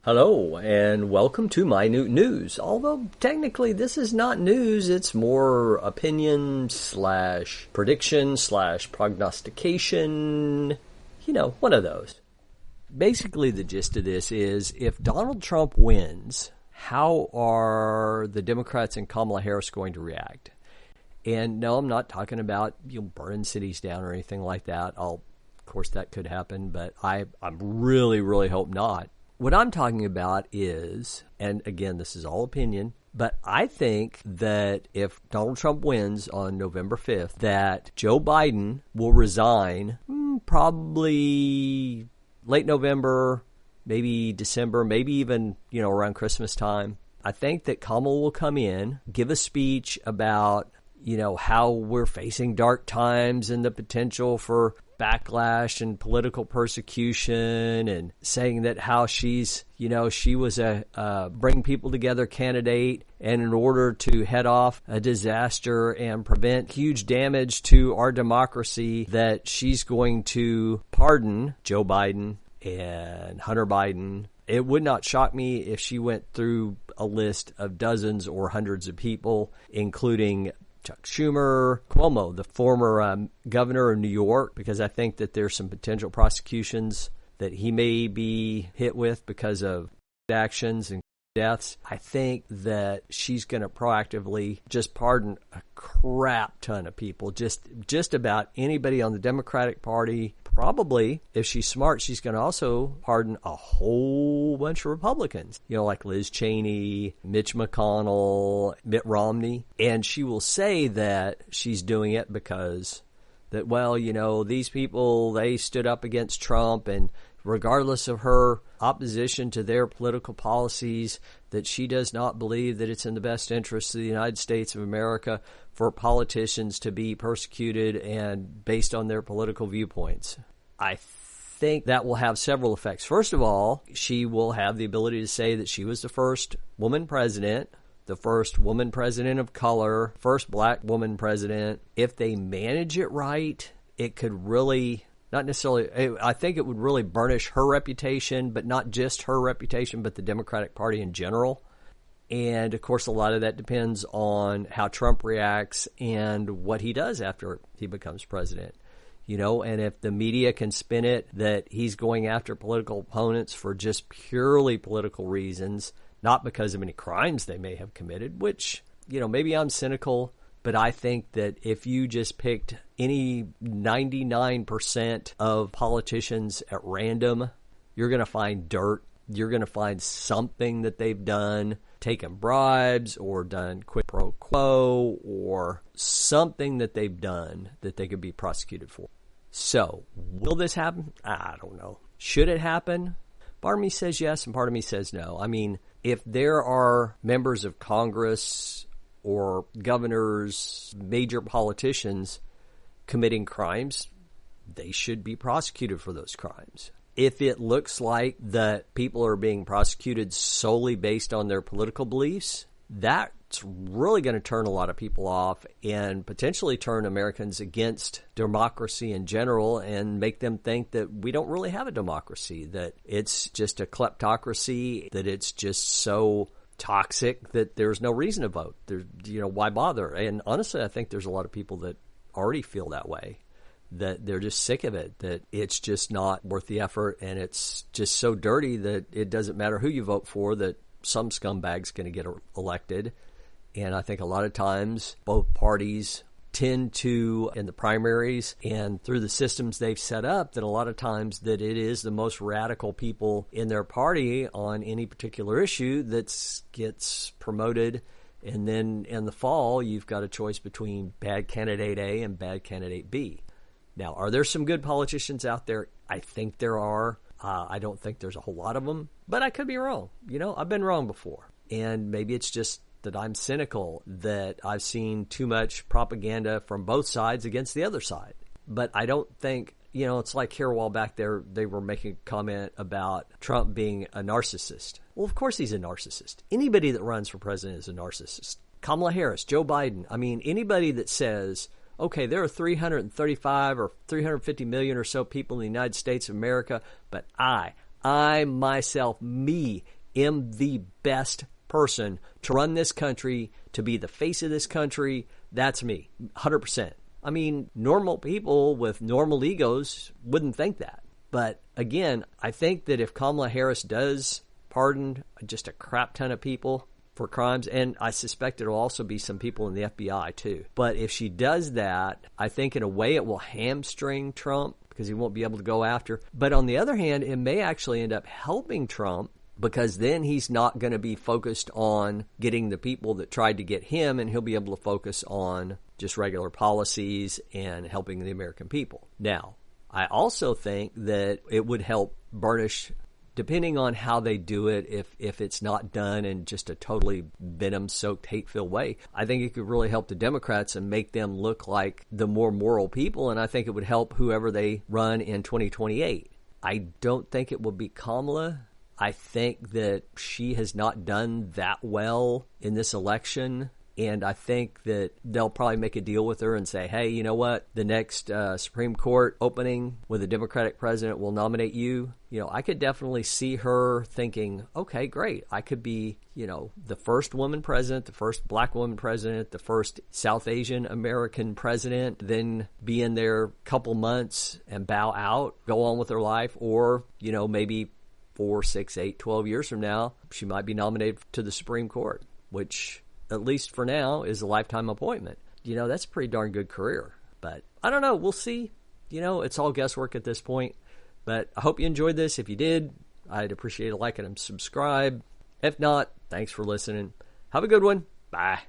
Hello, and welcome to my Newt News. Although technically this is not news, it's more opinion slash prediction slash prognostication. One of those. Basically, the gist of this is if Donald Trump wins, how are the Democrats and Kamala Harris going to react? And no, I'm not talking about burning cities down or anything like that. Of course, that could happen, but I really, really hope not. What I'm talking about is, and again, this is all opinion, but I think that if Donald Trump wins on November 5th, that Joe Biden will resign probably late November, maybe December, maybe even, around Christmas time. I think that Kamala will come in, give a speech about, how we're facing dark times and the potential for backlash and political persecution, and saying that how she's, she was a bring people together candidate, and in order to head off a disaster and prevent huge damage to our democracy, that she's going to pardon Joe Biden and Hunter Biden. It would not shock me if she went through a list of dozens or hundreds of people, including Chuck Schumer, Cuomo, the former governor of New York, because I think that there's some potential prosecutions that he may be hit with because of actions and deaths. I think that she's going to proactively just pardon a crap ton of people, just about anybody on the Democratic Party. Probably, if she's smart, she's going to also pardon a whole bunch of Republicans, like Liz Cheney, Mitch McConnell, Mitt Romney. And she will say that she's doing it because these people, they stood up against Trump, and regardless of her opposition to their political policies, that she does not believe that it's in the best interest of the United States of America for politicians to be persecuted and based on their political viewpoints. I think that will have several effects. First of all, she will have the ability to say that she was the first woman president, the first woman president of color, first black woman president. If they manage it right, it could really, not necessarily, I think it would really burnish her reputation, but not just her reputation, but the Democratic Party in general. And, of course, a lot of that depends on how Trump reacts and what he does after he becomes president. And if the media can spin it that he's going after political opponents for just purely political reasons, not because of any crimes they may have committed, which, maybe I'm cynical, but I think that if you just picked any 99% of politicians at random, you're going to find dirt. You're going to find something that they've done, taken bribes or done quid pro quo, or something that they've done that they could be prosecuted for. So, will this happen? I don't know. Should it happen? Part of me says yes, and part of me says no. I mean, if there are members of Congress or governors, major politicians committing crimes, they should be prosecuted for those crimes. If it looks like that people are being prosecuted solely based on their political beliefs, that's really going to turn a lot of people off and potentially turn Americans against democracy in general and make them think that we don't really have a democracy, that it's just a kleptocracy, that it's just so toxic that there's no reason to vote. Why bother? And honestly, I think there's a lot of people that already feel that way, that they're just sick of it, that it's just not worth the effort, and it's just so dirty that it doesn't matter who you vote for, that some scumbag's going to get elected. And I think a lot of times both parties tend to, in the primaries and through the systems they've set up, that a lot of times that it is the most radical people in their party on any particular issue that gets promoted. And then in the fall, you've got a choice between bad candidate A and bad candidate B. Now, are there some good politicians out there? I think there are. I don't think there's a whole lot of them, but I could be wrong. I've been wrong before. And maybe it's just that I'm cynical, that I've seen too much propaganda from both sides against the other side. But I don't think, it's like here a while back there, they were making a comment about Trump being a narcissist. Well, of course he's a narcissist. Anybody that runs for president is a narcissist. Kamala Harris, Joe Biden. I mean, anybody that says, okay, there are 335 or 350 million or so people in the United States of America, but I myself, me, am the best person to run this country, to be the face of this country. That's me, 100%. I mean, normal people with normal egos wouldn't think that. But again, I think that if Kamala Harris does pardon just a crap ton of people for crimes, and I suspect it'll also be some people in the FBI too. But if she does that, I think in a way it will hamstring Trump because he won't be able to go after. But on the other hand, it may actually end up helping Trump because then he's not going to be focused on getting the people that tried to get him, and he'll be able to focus on just regular policies and helping the American people. Now, I also think that it would help burnish, depending on how they do it, if it's not done in just a totally venom-soaked, hate-filled way, I think it could really help the Democrats and make them look like the more moral people, and I think it would help whoever they run in 2028. I don't think it will be Kamala. I think that she has not done that well in this election. And I think that they'll probably make a deal with her and say, hey, you know what? The next Supreme Court opening with a Democratic president will nominate you. You know, I could definitely see her thinking, okay, great. I could be, you know, the first woman president, the first black woman president, the first South Asian American president, then be in there a couple months and bow out, go on with her life. Or, you know, maybe 4, 6, 8, 12 years from now, she might be nominated to the Supreme Court, which, at least for now, is a lifetime appointment. You know, that's a pretty darn good career. But I don't know. We'll see. You know, it's all guesswork at this point. But I hope you enjoyed this. If you did, I'd appreciate a like and subscribe. If not, thanks for listening. Have a good one. Bye.